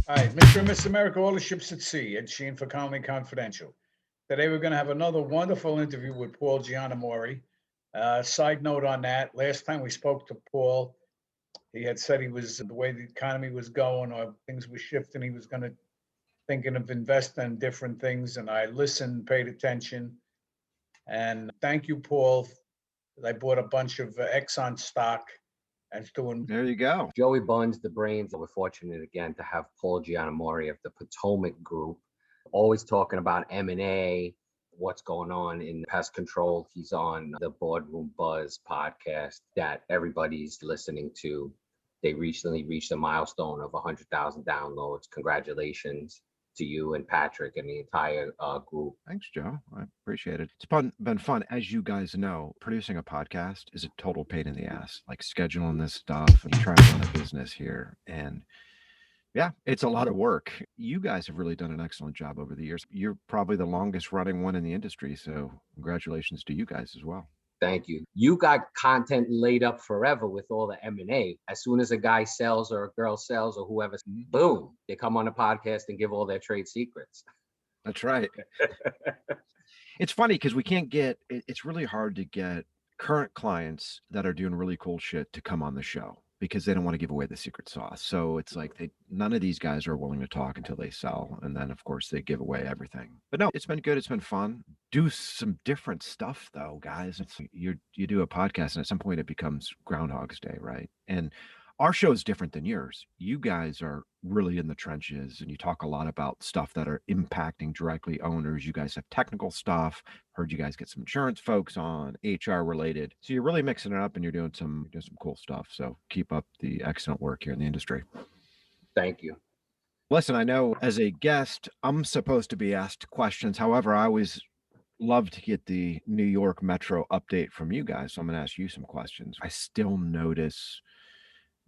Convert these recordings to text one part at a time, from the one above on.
Hi, Mr. and Miss America, all the ships at sea. Ed Sheen for Colony Confidential. Today we're going to have another wonderful interview with Paul Giannamore. Side note on that, last time we spoke to Paul, he had said he was, the way the economy was going or things were shifting, he was going to thinking of investing in different things. And I listened, paid attention. And thank you, Paul. I bought a bunch of Exxon stock and it's doing. There you go. Joey Buns, the brains. We're fortunate again to have Paul Giannamore of the Potomac Group, always talking about M&A, what's going on in pest control. He's on the Boardroom Buzz podcast that everybody's listening to. They recently reached a milestone of 100,000 downloads. Congratulations to you and Patrick and the entire group. Thanks, Joe. I appreciate it. It's been fun. As you guys know, producing a podcast is a total pain in the ass, like scheduling this stuff and trying to run a business here. And yeah, it's a lot of work. You guys have really done an excellent job over the years. You're probably the longest running one in the industry. So congratulations to you guys as well. Thank you. You got content laid up forever with all the M&A. As soon as a guy sells or a girl sells or whoever, boom, they come on the podcast and give all their trade secrets. That's right. It's funny because it's really hard to get current clients that are doing really cool shit to come on the show because they don't want to give away the secret sauce. So it's like none of these guys are willing to talk until they sell. And then, of course, they give away everything. But no, it's been good. It's been fun. Do some different stuff, though, guys. You do a podcast, and at some point it becomes Groundhog's Day, right? And our show is different than yours. You guys are really in the trenches, and you talk a lot about stuff that are impacting directly owners. You guys have technical stuff. Heard you guys get some insurance folks on, HR related. So you're really mixing it up, and you're doing some cool stuff. So keep up the excellent work here in the industry. Thank you. Listen, I know as a guest, I'm supposed to be asked questions. However, I always love to get the New York Metro update from you guys. So I'm going to ask you some questions. I still notice,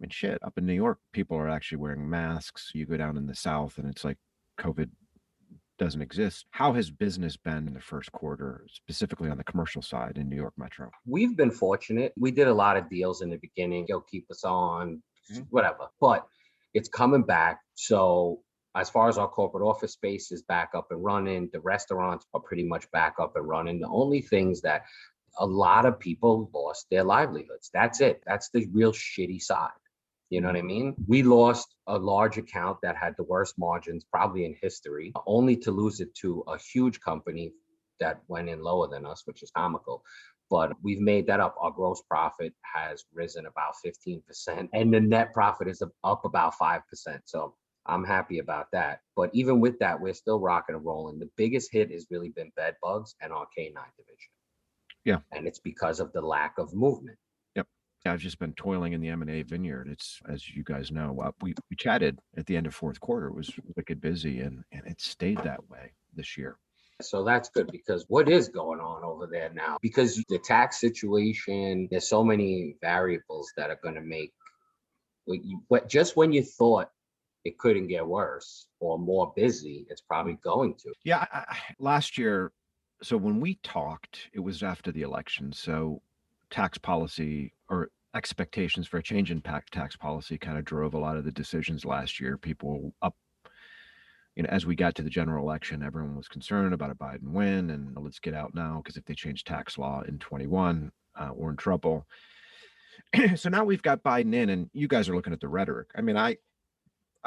I mean, shit, up in New York, people are actually wearing masks. You go down in the South and it's like COVID doesn't exist. How has business been in the first quarter, specifically on the commercial side in New York Metro? We've been fortunate. We did a lot of deals in the beginning. Go keep us on, whatever. But it's coming back. So as far as our corporate office space is back up and running, the restaurants are pretty much back up and running. The only things that a lot of people lost their livelihoods. That's it. That's the real shitty side. You know what I mean? We lost a large account that had the worst margins probably in history, only to lose it to a huge company that went in lower than us, which is comical. But we've made that up. Our gross profit has risen about 15%, and the net profit is up about 5%. So I'm happy about that. But even with that, we're still rocking and rolling. The biggest hit has really been bed bugs and our K9 division. Yeah. And it's because of the lack of movement. I've just been toiling in the M&A vineyard. It's, as you guys know, we chatted at the end of fourth quarter. It was wicked busy, and it stayed that way this year. So that's good, because what is going on over there now? Because the tax situation, there's so many variables that are going to make, just when you thought it couldn't get worse or more busy, it's probably going to. Yeah, last year, so when we talked, it was after the election. So tax policy or expectations for a change in tax policy kind of drove a lot of the decisions last year. People up, as we got to the general election, everyone was concerned about a Biden win and let's get out now, because if they change tax law in 21, we're in trouble. So now we've got Biden in, and you guys are looking at the rhetoric. I mean, I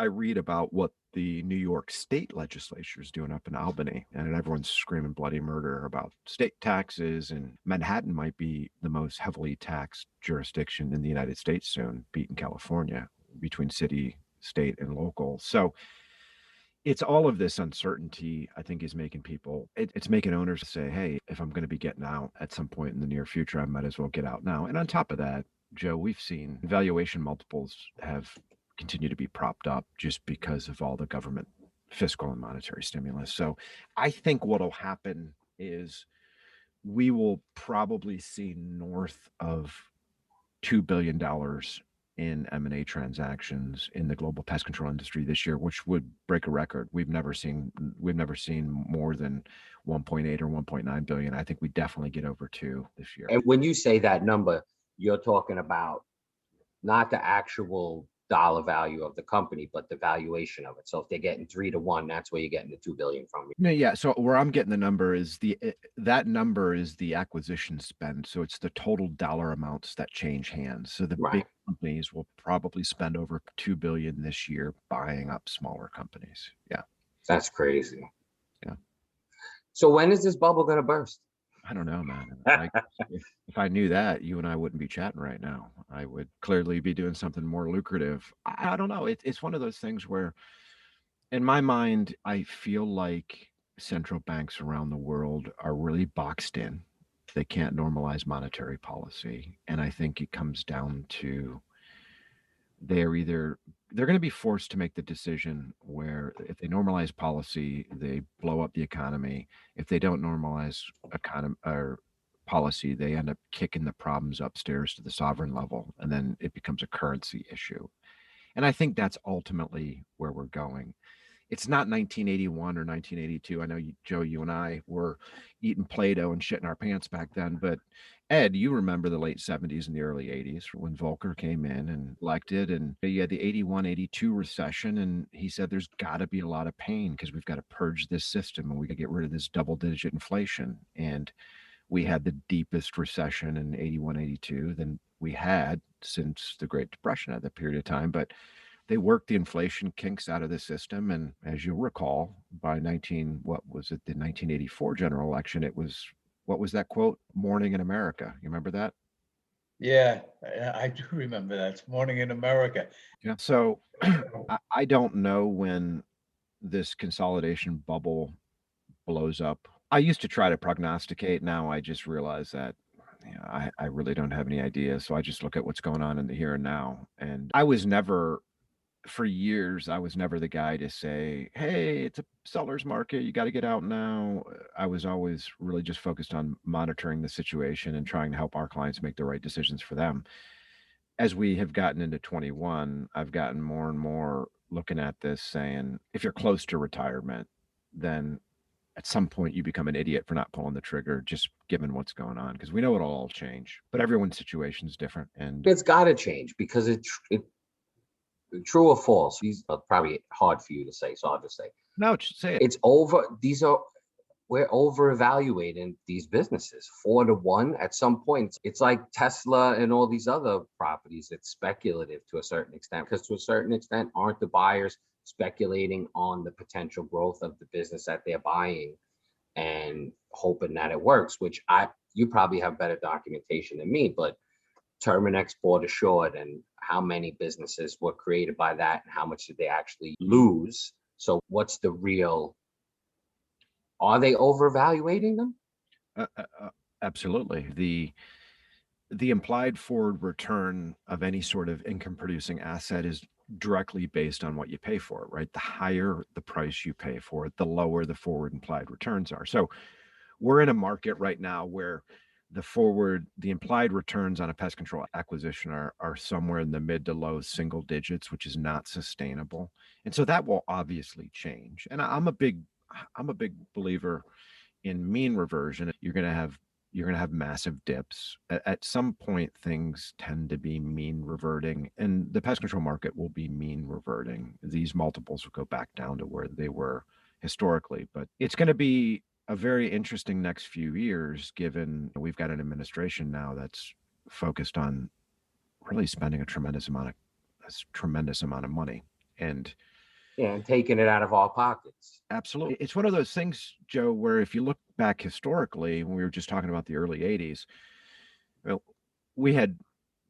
read about what the New York state legislature is doing up in Albany, and everyone's screaming bloody murder about state taxes, and Manhattan might be the most heavily taxed jurisdiction in the United States soon, beating California, between city, state, and local. So it's all of this uncertainty, I think, is making people, it's making owners say, hey, if I'm going to be getting out at some point in the near future, I might as well get out now. And on top of that, Joe, we've seen valuation multiples have continue to be propped up just because of all the government fiscal and monetary stimulus. So I think what'll happen is we will probably see north of $2 billion in M&A transactions in the global pest control industry this year, which would break a record. We've never seen more than 1.8 or 1.9 billion. I think we definitely get over 2 this year. And when you say that number, you're talking about not the actual dollar value of the company, but the valuation of it. So if they're getting 3-to-1, that's where you're getting the 2 billion from. No, yeah. So where I'm getting the number is that number is the acquisition spend. So it's the total dollar amounts that change hands. So the big Right. companies will probably spend over 2 billion this year buying up smaller companies. Yeah. That's crazy. Yeah. So when is this bubble going to burst? I don't know, man. Like, if I knew that, you and I wouldn't be chatting right now. I would clearly be doing something more lucrative. I don't know. It's one of those things where, in my mind, I feel like central banks around the world are really boxed in. They can't normalize monetary policy. And I think it comes down to they're going to be forced to make the decision where if they normalize policy, they blow up the economy. If they don't normalize economy or policy, they end up kicking the problems upstairs to the sovereign level, and then it becomes a currency issue. And I think that's ultimately where we're going. It's not 1981 or 1982. I know, Joe, you and I were eating Play-Doh and shitting our pants back then, but Ed, you remember the late 70s and the early 80s when Volcker came in and elected, and you had the 81, 82 recession, and he said there's got to be a lot of pain because we've got to purge this system and we got to get rid of this double-digit inflation. And we had the deepest recession in 81, 82 than we had since the Great Depression at that period of time. But they worked the inflation kinks out of the system. And as you'll recall, by the 1984 general election, it was, what was that quote? Morning in America. You remember that? Yeah, I do remember that. It's Morning in America. Yeah. So I don't know when this consolidation bubble blows up. I used to try to prognosticate. Now I just realize that I really don't have any idea. So I just look at what's going on in the here and now. And I was never, for years, I was never the guy to say, hey, it's a seller's market, you got to get out now. I was always really just focused on monitoring the situation and trying to help our clients make the right decisions for them. As we have gotten into 21, I've gotten more and more looking at this saying, if you're close to retirement, then at some point you become an idiot for not pulling the trigger, just given what's going on, because we know it'll all change, but everyone's situation is different. And It's got to change because it true or false. These are probably hard for you to say, so I'll just say no, just say it. it's over. We're over evaluating these businesses 4-to-1 at some point. It's like Tesla and all these other properties. It's speculative to a certain extent, because to a certain extent, aren't the buyers speculating on the potential growth of the business that they're buying and hoping that it works, which you probably have better documentation than me, but Terminex bought Assured, and how many businesses were created by that, and how much did they actually lose? So what's the real, are they overvaluating them? Absolutely. The implied forward return of any sort of income producing asset is directly based on what you pay for it, right? The higher the price you pay for it, the lower the forward implied returns are. So we're in a market right now where the implied returns on a pest control acquisition are somewhere in the mid to low single digits, which is not sustainable. And so that will obviously change. And I'm a big believer in mean reversion. You're going to have massive dips. At some point, things tend to be mean reverting, and the pest control market will be mean reverting. These multiples will go back down to where they were historically, but it's going to be a very interesting next few years, given we've got an administration now that's focused on really spending a tremendous amount of money. And taking it out of our pockets. Absolutely. It's one of those things, Joe, where if you look back historically, when we were just talking about the early 80s, well, we had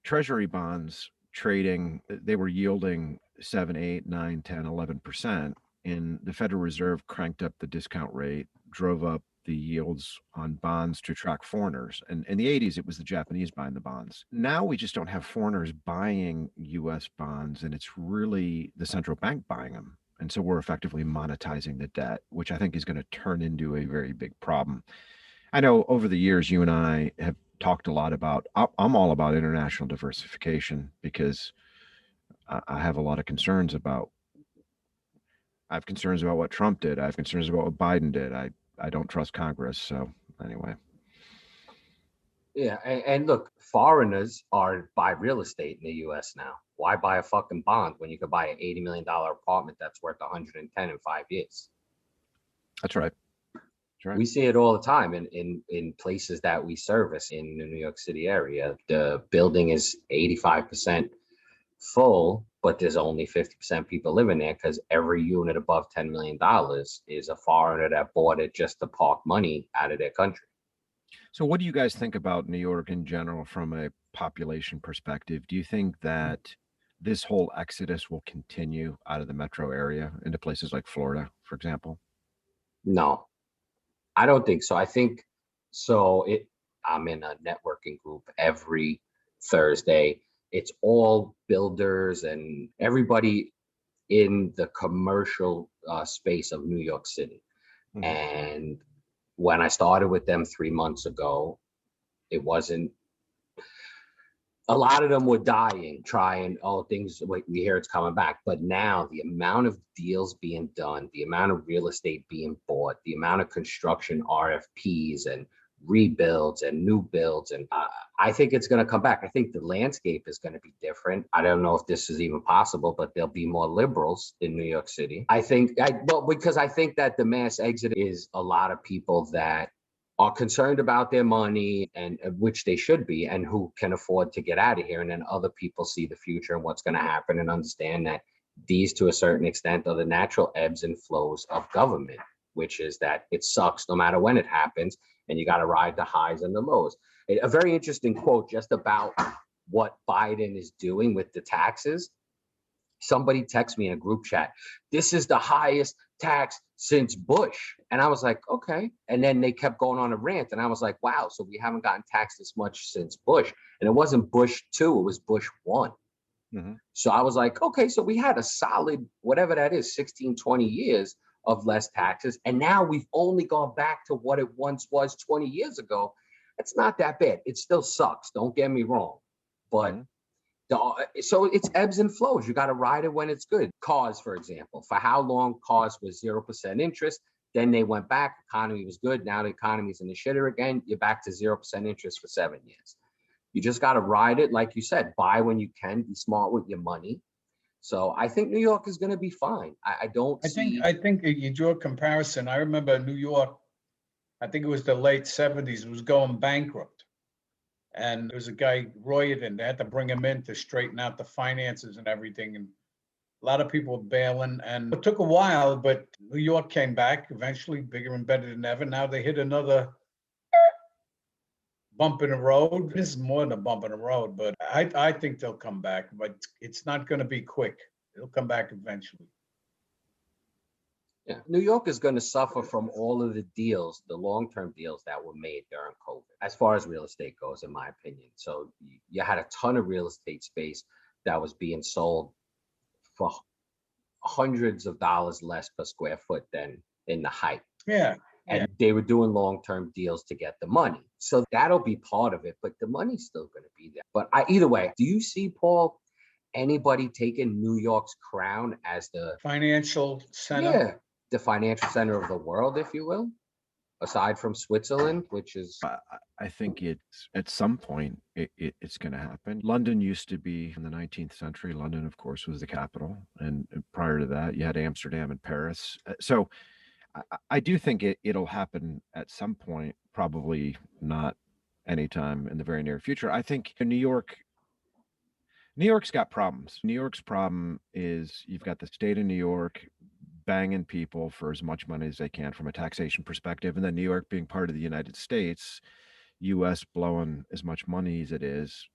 treasury bonds trading, they were yielding 7, 8, 9, 10, 11%. And the Federal Reserve cranked up the discount rate, drove up the yields on bonds to attract foreigners. And in the 80s, it was the Japanese buying the bonds. Now we just don't have foreigners buying US bonds, and it's really the central bank buying them. And so we're effectively monetizing the debt, which I think is going to turn into a very big problem. I know over the years, you and I have talked a lot about, I'm all about international diversification, because I have a lot of concerns about, I have concerns about what Trump did. I have concerns about what Biden did. I don't trust Congress. So anyway. Yeah, and look, foreigners are buy real estate in the U.S. now. Why buy a fucking bond when you could buy an $80 million apartment that's worth 110 in 5 years? That's right. That's right. We see it all the time in places that we service in the New York City area. The building is 85% full, but there's only 50% people living there because every unit above $10 million is a foreigner that bought it just to park money out of their country. So what do you guys think about New York in general from a population perspective? Do you think that this whole exodus will continue out of the metro area into places like Florida, for example? No, I don't think so. I think so. I'm in a networking group every Thursday. It's all builders and everybody in the commercial space of New York City. Mhm. And when I started with them 3 months ago, it wasn't, a lot of them were dying, trying, oh, things, we hear it's coming back. But now the amount of deals being done, the amount of real estate being bought, the amount of construction RFPs and rebuilds and new builds, and I think it's going to come back. I think the landscape is going to be different. I don't know if this is even possible, but there'll be more liberals in New York City. Well, because I think that the mass exit is a lot of people that are concerned about their money, and which they should be, and who can afford to get out of here. And then other people see the future and what's going to happen and understand that these, to a certain extent, are the natural ebbs and flows of government, which is that it sucks no matter when it happens, and you got to ride the highs and the lows. A very interesting quote just about what Biden is doing with the taxes. Somebody texted me in a group chat, this is the highest tax since Bush. And I was like, okay. And then they kept going on a rant. And I was like, wow, so we haven't gotten taxed this much since Bush. And it wasn't Bush 2, it was Bush 1. Mhm. So I was like, okay, so we had a solid, whatever that is, 16, 20 years of less taxes. And now we've only gone back to what it once was 20 years ago. It's not that bad. It still sucks. Don't get me wrong. But Mhm. so it's ebbs and flows. You got to ride it when it's good. Cars, for example, for how long cars was 0% interest, then they went back, economy was good. Now the economy's in the shitter again. You're back to 0% interest for 7 years. You just got to ride it. Like you said, buy when you can, be smart with your money. So I think New York is going to be fine. I don't see. I think that you draw a comparison. I remember New York, I think it was the late 70s, was going bankrupt. And there was a guy, Royden, they had to bring him in to straighten out the finances and everything. And a lot of people were bailing. And it took a while, but New York came back eventually, bigger and better than ever. Now they hit another bump in the road. This is more than a bump in the road, but I think they'll come back, but it's not going to be quick. It'll come back eventually. Yeah, New York is going to suffer from all of the deals, the long-term deals that were made during COVID, as far as real estate goes, in my opinion. So you had a ton of real estate space that was being sold for hundreds of dollars less per square foot than in the height. Yeah. And they were doing long-term deals to get the money. So that'll be part of it, but the money's still going to be there. But either way, do you see, Paul, anybody taking New York's crown as the Financial center. the financial center of the world, if you will, aside from Switzerland, which is I think it's at some point it's going to happen. London used to be in the 19th century. London, of course, was the capital, and prior to that, you had Amsterdam and Paris. So I do think it'll happen at some point. Probably not anytime in the very near future. I think in New York's got problems. New York's problem is you've got the state of New York banging people for as much money as they can from a taxation perspective, and then New York being part of the United States, US blowing as much money as it is.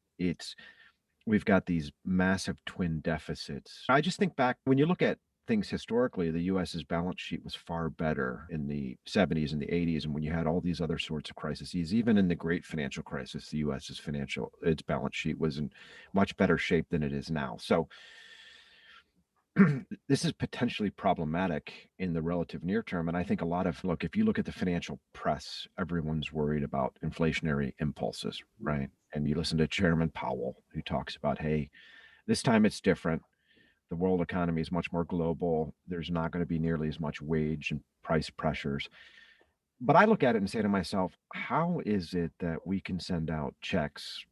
We've got these massive twin deficits. I just think back when you look at things historically, the US's balance sheet was far better in the 70s and the 80s, and when you had all these other sorts of crises, even in the great financial crisis, the US's its balance sheet was in much better shape than it is now. So this is potentially problematic in the relative near term. And I think if you look at the financial press, everyone's worried about inflationary impulses, right? And you listen to Chairman Powell, who talks about, hey, this time it's different. The world economy is much more global. There's not going to be nearly as much wage and price pressures. But I look at it and say to myself, how is it that we can send out checks,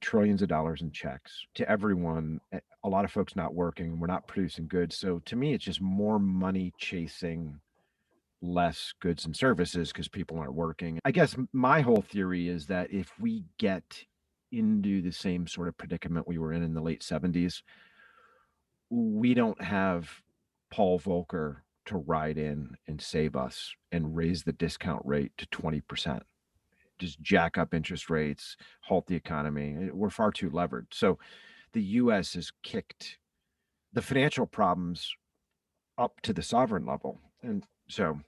trillions of dollars in checks to everyone? A lot of folks not working, we're not producing goods. So to me, it's just more money chasing less goods and services because people aren't working. I guess my whole theory is that if we get into the same sort of predicament we were in the late 70s, we don't have Paul Volcker to ride in and save us and raise the discount rate to 20%. Just jack up interest rates, halt the economy. We're far too levered. So the US has kicked the financial problems up to the sovereign level. And so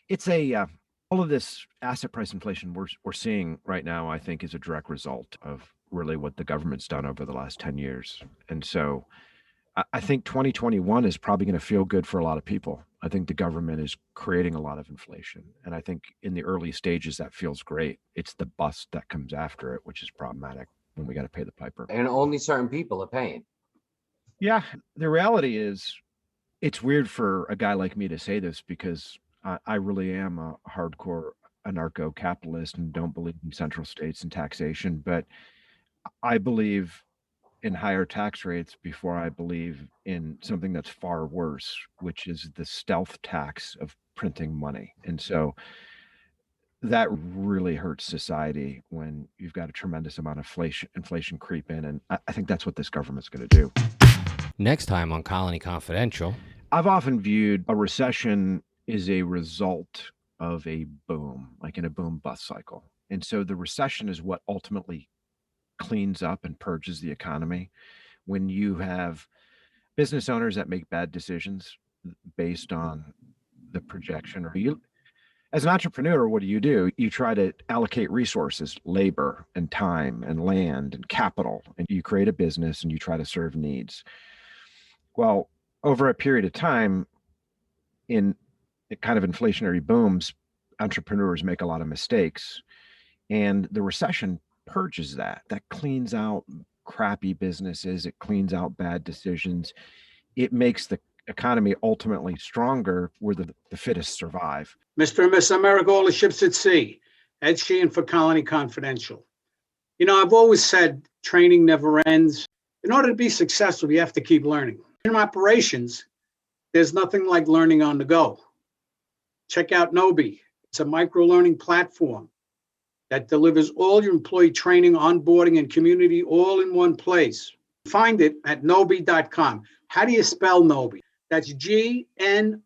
it's all of this asset price inflation we're seeing right now, I think, is a direct result of really what the government's done over the last 10 years. And so I think 2021 is probably going to feel good for a lot of people. I think the government is creating a lot of inflation. And I think in the early stages, that feels great. It's the bust that comes after it, which is problematic when we got to pay the piper. And only certain people are paying. Yeah. The reality is, it's weird for a guy like me to say this because I really am a hardcore anarcho-capitalist and don't believe in central states and taxation. But I believe in higher tax rates before I believe in something that's far worse, which is the stealth tax of printing money. And so that really hurts society when you've got a tremendous amount of inflation creep in. And I think that's what this government's going to do. Next time on Colony Confidential. I've often viewed a recession is a result of a boom, like in a boom bust cycle. And so the recession is what ultimately cleans up and purges the economy. When you have business owners that make bad decisions based on the projection, or you, as an entrepreneur, what do? You try to allocate resources, labor and time and land and capital, and you create a business and you try to serve needs. Well, over a period of time, in kind of inflationary booms, entrepreneurs make a lot of mistakes, and the recession purges that. That cleans out crappy businesses. It cleans out bad decisions. It makes the economy ultimately stronger, where the fittest survive. Mr. and Miss America, all the ships at sea. Ed Sheehan for Colony Confidential. You know, I've always said training never ends. In order to be successful, you have to keep learning. In operations, there's nothing like learning on the go. Check out Nobi. It's a micro-learning platform that delivers all your employee training, onboarding, and community all in one place. Find it at nobi.com. How do you spell Nobi? That's GNOWBE.